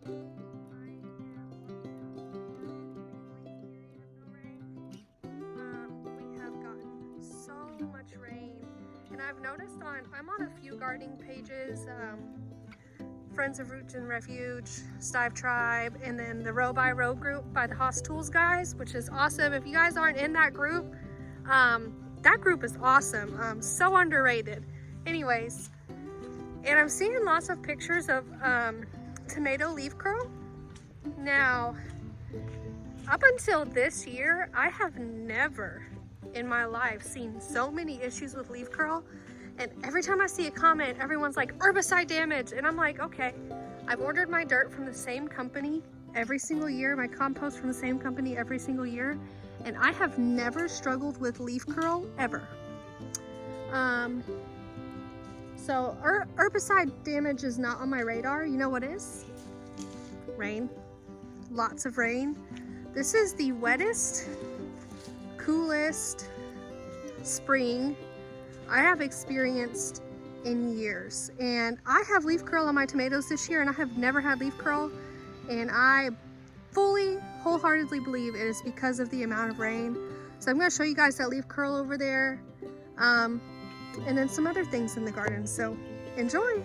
We have gotten so much rain, and I've noticed I'm on a few gardening pages, Friends of Roots and Refuge, Stive Tribe, and then the Row by Row group by the Haas Tools guys, which is awesome. If you guys aren't in that group is awesome. So underrated. Anyways, and I'm seeing lots of pictures of tomato leaf curl. Now, up until this year, I have never in my life seen so many issues with leaf curl. And every time I see a comment, everyone's like, herbicide damage. And I'm like, okay, I've ordered my dirt from the same company every single year, my compost from the same company every single year. And I have never struggled with leaf curl, ever. So herbicide damage is not on my radar. You know what is? Rain. Lots of rain. This is the wettest, coolest spring I have experienced in years. And I have leaf curl on my tomatoes this year, and I have never had leaf curl. And I fully, wholeheartedly believe it is because of the amount of rain. So I'm going to show you guys that leaf curl over there, and then some other things in the garden. So enjoy.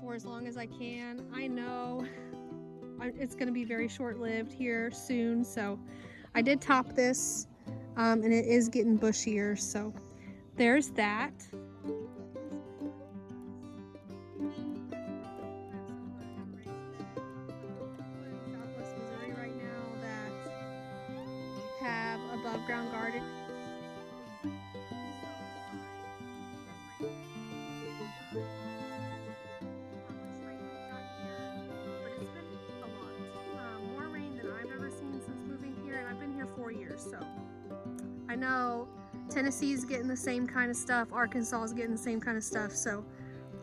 For as long as I can. I know it's going to be very short-lived here soon, so I did top this, and it is getting bushier, so there's that. Southwest Missouri right now that have above ground garden. So I know Tennessee's getting the same kind of stuff, Arkansas is getting the same kind of stuff. So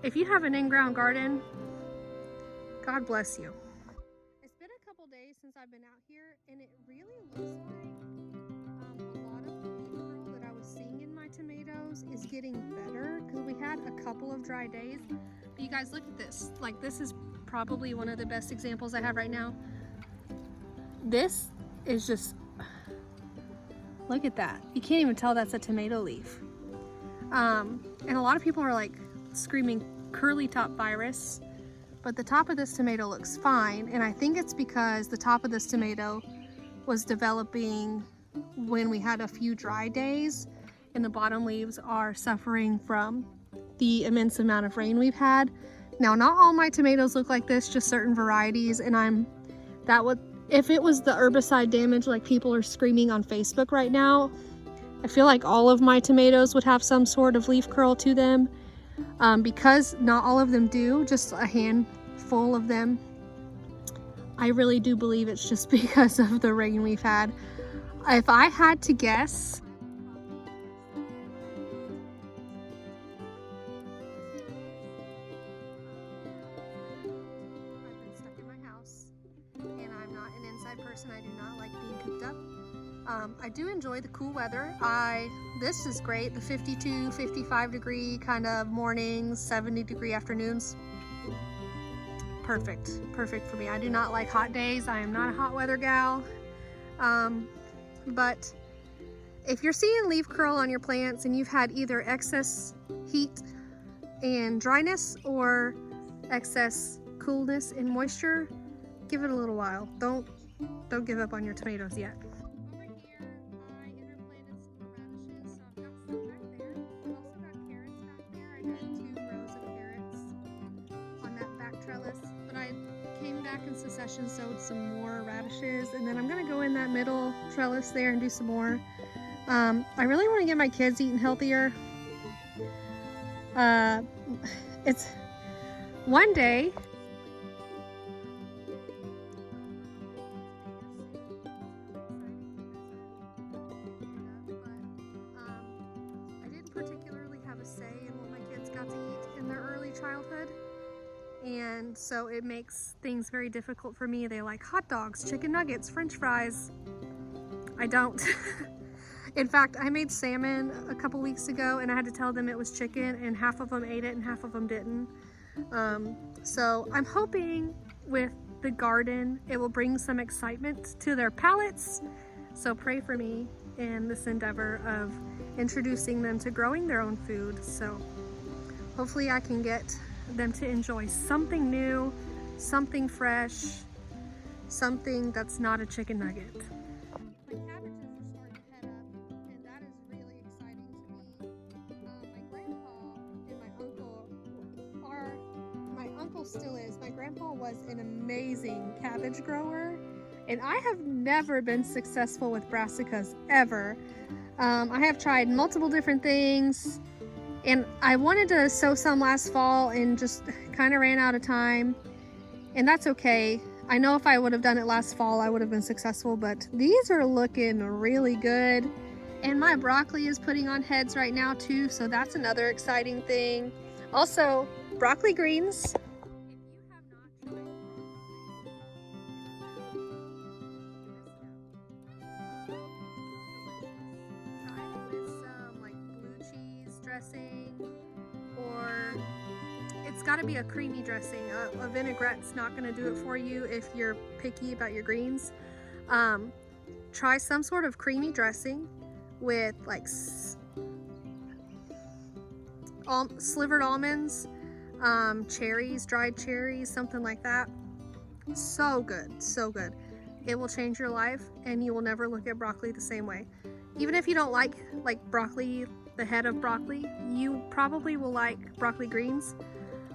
if you have an in-ground garden, God bless you. It's been a couple days since I've been out here, and it really looks like a lot of the leaf curl that I was seeing in my tomatoes is getting better, because we had a couple of dry days. But you guys, look at this. Like, this is probably one of the best examples I have right now. This is just, look at that. You can't even tell that's a tomato leaf. And a lot of people are like screaming curly top virus, but the top of this tomato looks fine. And I think it's because the top of this tomato was developing when we had a few dry days, and the bottom leaves are suffering from the immense amount of rain we've had. Now, not all my tomatoes look like this, just certain varieties. And if it was the herbicide damage like people are screaming on Facebook right now, I feel like all of my tomatoes would have some sort of leaf curl to them. Because not all of them do, just a handful of them. I really do believe it's just because of the rain we've had. If I had to guess, person. I do not like being cooped up. I do enjoy the cool weather. This is great, the 52, 55 degree kind of mornings, 70 degree afternoons. Perfect for me. I do not like hot days. I am not a hot weather gal. But if you're seeing leaf curl on your plants and you've had either excess heat and dryness or excess coolness and moisture, give it a little while. Don't give up on your tomatoes yet. Over here, I interplanted some radishes, so I've got some back there. I've also got carrots back there. I had 2 rows of carrots on that back trellis, but I came back in succession, sowed some more radishes, and then I'm gonna go in that middle trellis there and do some more. I really want to get my kids eating healthier. It's one day. I didn't particularly have a say in what my kids got to eat in their early childhood, and so it makes things very difficult for me. They like hot dogs, chicken nuggets, French fries. I don't. In fact, I made salmon a couple weeks ago and I had to tell them it was chicken, and half of them ate it and half of them didn't. So I'm hoping with the garden it will bring some excitement to their palates. So pray for me in this endeavor of introducing them to growing their own food. So hopefully I can get them to enjoy something new, something fresh, something that's not a chicken nugget. My cabbages are starting to head up, and that is really exciting to me. My grandpa and my uncle still is. My grandpa was an amazing cabbage grower, and I have never been successful with brassicas ever. I have tried multiple different things, and I wanted to sow some last fall and just kind of ran out of time, and that's okay. I know if I would have done it last fall, I would have been successful, but these are looking really good. And my broccoli is putting on heads right now too, so that's another exciting thing. Also, broccoli greens. Or it's got to be a creamy dressing. A vinaigrette's not going to do it for you if you're picky about your greens. Try some sort of creamy dressing with like slivered almonds, cherries, dried cherries, something like that. So good, so good. It will change your life, and you will never look at broccoli the same way. Even if you don't like broccoli, the head of broccoli, you probably will like broccoli greens.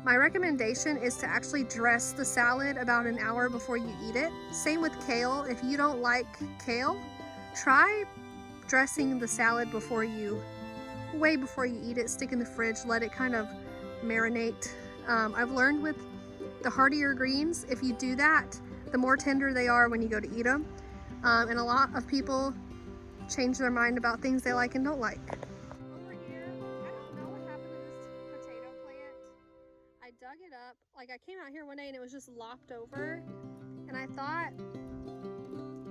My recommendation is to actually dress the salad about an hour before you eat it. Same with kale. If you don't like kale, try dressing the salad way before you eat it. Stick in the fridge, let it kind of marinate. I've learned with the heartier greens, if you do that, the more tender they are when you go to eat them. And a lot of people change their mind about things they like and don't like. Over here, I don't know what happened to this potato plant. I dug it up. Like, I came out here one day and it was just lopped over, and I thought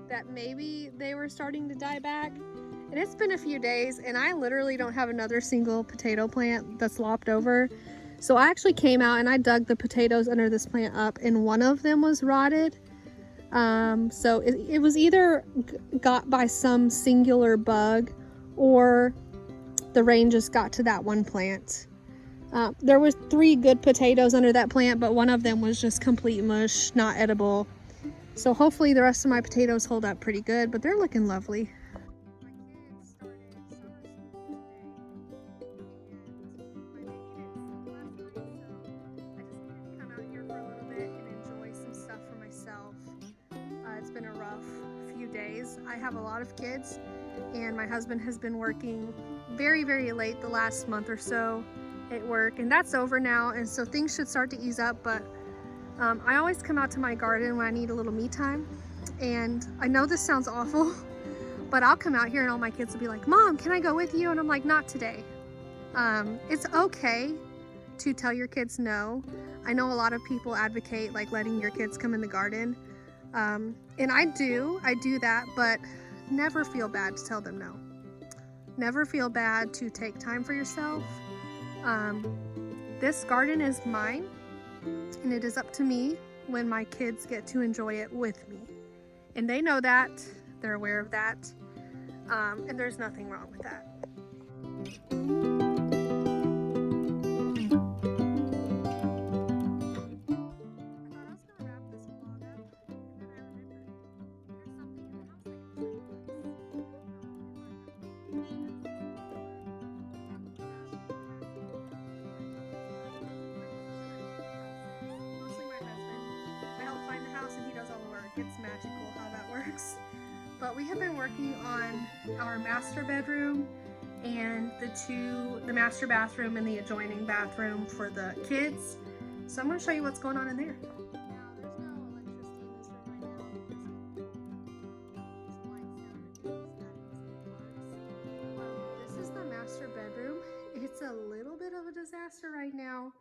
that maybe they were starting to die back. And it's been a few days and I literally don't have another single potato plant that's lopped over. So I actually came out and I dug the potatoes under this plant up, and one of them was rotted. So it was either got by some singular bug, or the rain just got to that one plant. There was 3 good potatoes under that plant, but one of them was just complete mush, not edible. So hopefully the rest of my potatoes hold up pretty good, but they're looking lovely. My kids started summer school today, and my baby didn't sleep last night, so I just needed to come out here for a little bit and enjoy some stuff for myself. It's been a rough few days. I have a lot of kids, and my husband has been working very, very late the last month or so at work, and that's over now, and so things should start to ease up. But I always come out to my garden when I need a little me time, and I know this sounds awful, but I'll come out here and all my kids will be like, "Mom, can I go with you?" And I'm like, "Not today." It's okay to tell your kids no. I know a lot of people advocate like letting your kids come in the garden, and I do that, but never feel bad to tell them no. Never feel bad to take time for yourself. This garden is mine, and it is up to me when my kids get to enjoy it with me. And they know that, they're aware of that, and there's nothing wrong with that. It's magical how that works. But we have been working on our master bedroom and the master bathroom and the adjoining bathroom for the kids. So I'm going to show you what's going on in there. Now, there's no electricity in this room right now. This is the master bedroom. It's a little bit of a disaster right now,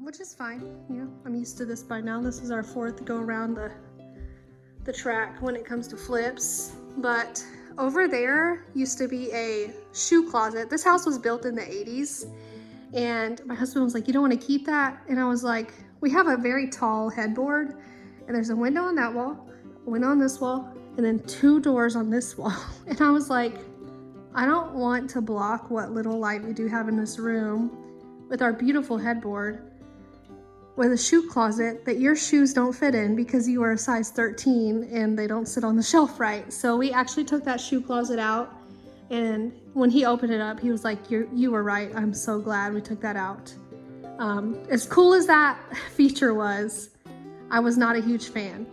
which is fine. You know, I'm used to this by now. This is our 4th go around the track when it comes to flips, but Over there used to be a shoe closet. This house was built in the 80s, and my husband was like, you don't want to keep that? And I was like, we have a very tall headboard, and there's a window on that wall, a window on this wall, and then 2 doors on this wall. And I was like, I don't want to block what little light we do have in this room with our beautiful headboard with a shoe closet that your shoes don't fit in because you are a size 13 and they don't sit on the shelf right. So we actually took that shoe closet out, and when he opened it up, he was like, you were right. I'm so glad we took that out. As cool as that feature was, I was not a huge fan.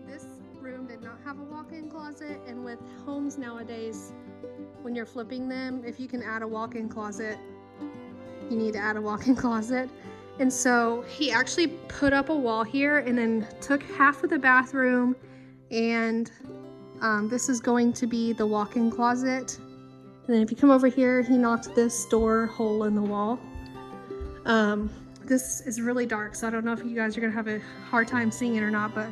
This room did not have a walk-in closet, and with homes nowadays, when you're flipping them, if you can add a walk-in closet, you need to add a walk-in closet. And so he actually put up a wall here and then took half of the bathroom, and this is going to be the walk-in closet. And then if you come over here, he knocked this door hole in the wall. This is really dark, so I don't know if you guys are gonna have a hard time seeing it or not, but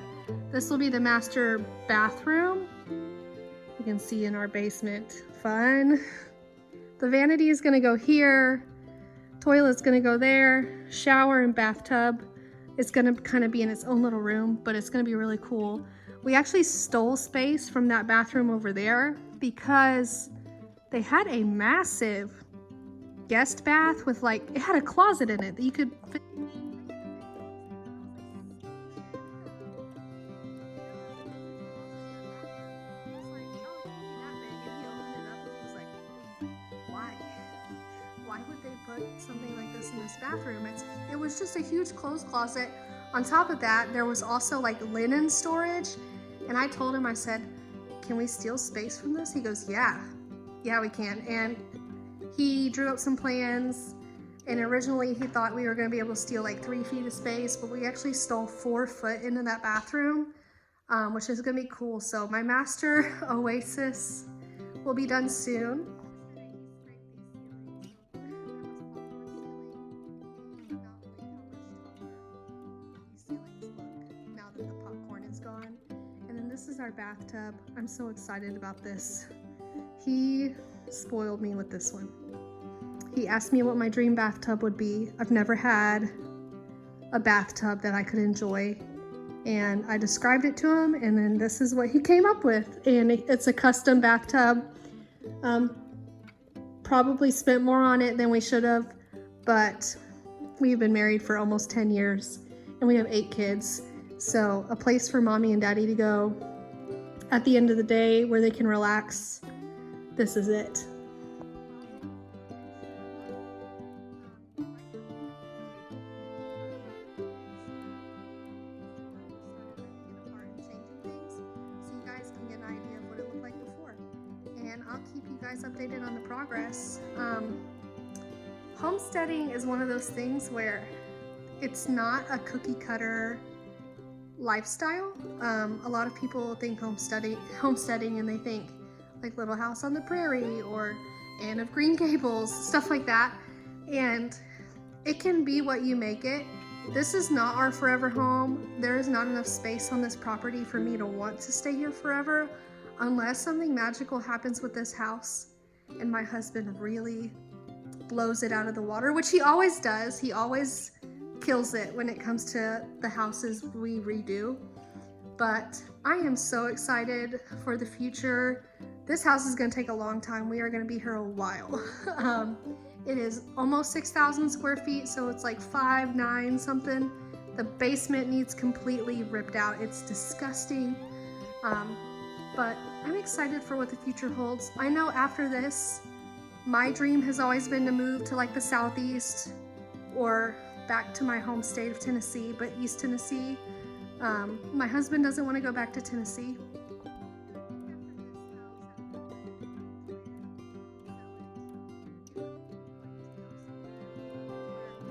this will be the master bathroom. You can see in our basement. Fun. The vanity is gonna go here. Toilet's gonna go there. Shower and bathtub is gonna kind of be in its own little room, but it's gonna be really cool. We actually stole space from that bathroom over there because they had a massive guest bath with, like, it had a closet in it that you could fit. Why would they put something like this in this bathroom? It was just a huge clothes closet. On top of that, there was also like linen storage. And I told him, I said, can we steal space from this? He goes, yeah, we can. And he drew up some plans. And originally he thought we were gonna be able to steal like 3 feet of space, but we actually stole 4 foot into that bathroom, which is gonna be cool. So my master oasis will be done soon. This is our bathtub. I'm so excited about this. He spoiled me with this one. He asked me what my dream bathtub would be. I've never had a bathtub that I could enjoy, and I described it to him, and then this is what he came up with. And it's a custom bathtub. Probably spent more on it than we should have, but we've been married for almost 10 years and we have 8 kids. So a place for mommy and daddy to go at the end of the day where they can relax. This is it. So you guys can get an idea of what it looked like before. And I'll keep you guys updated on the progress. Homesteading is one of those things where it's not a cookie cutter lifestyle. A lot of people think homesteading and they think like Little House on the Prairie or Anne of Green Gables, stuff like that. And it can be what you make it. This is not our forever home. There is not enough space on this property for me to want to stay here forever unless something magical happens with this house and my husband really blows it out of the water, which he always does. He always kills it when it comes to the houses we redo. But I am so excited for the future. This house is going to take a long time. We are going to be here a while. It is almost 6,000 square feet, so it's like 5'9" something. The basement needs completely ripped out. It's disgusting. But I'm excited for what the future holds. I know after this, my dream has always been to move to like the Southeast or back to my home state of Tennessee, but East Tennessee. My husband doesn't want to go back to Tennessee.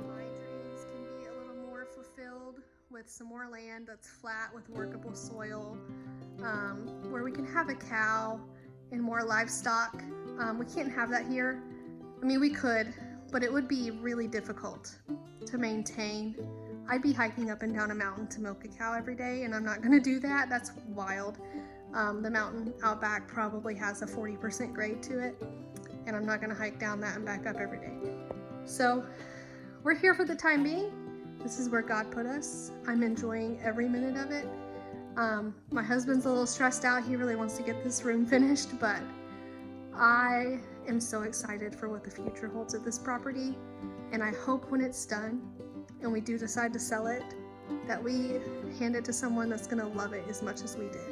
My dreams can be a little more fulfilled with some more land that's flat with workable soil, where we can have a cow and more livestock. We can't have that here. I mean, we could, but it would be really difficult to maintain I'd be hiking up and down a mountain to milk a cow every day, and I'm not gonna do that. That's wild. The mountain out back probably has a 40% grade to it, and I'm not gonna hike down that and back up every day. So we're here for the time being. This is where God put us. I'm enjoying every minute of it. My husband's a little stressed out. He really wants to get this room finished, but I am so excited for what the future holds at this property, and I hope when it's done and we do decide to sell it, that we hand it to someone that's gonna love it as much as we did. I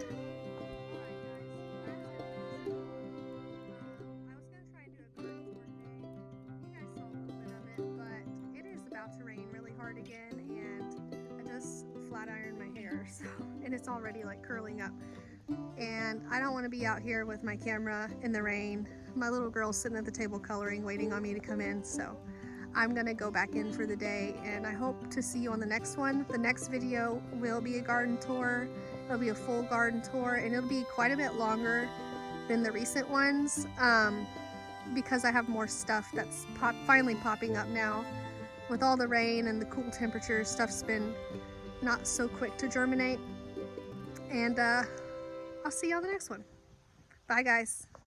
was gonna try and do a garden tour today. You guys saw a little bit of it, but it is about to rain really hard again, and I just flat ironed my hair, so, and it's already like curling up. And I don't want to be out here with my camera in the rain. My little girl's sitting at the table coloring, waiting on me to come in, so I'm gonna go back in for the day, and I hope to see you on the next one. The next video will be a garden tour. It'll be a full garden tour, and it'll be quite a bit longer than the recent ones, because I have more stuff that's finally popping up now. With all the rain and the cool temperatures, stuff's been not so quick to germinate. And I'll see you on the next one. Bye, guys.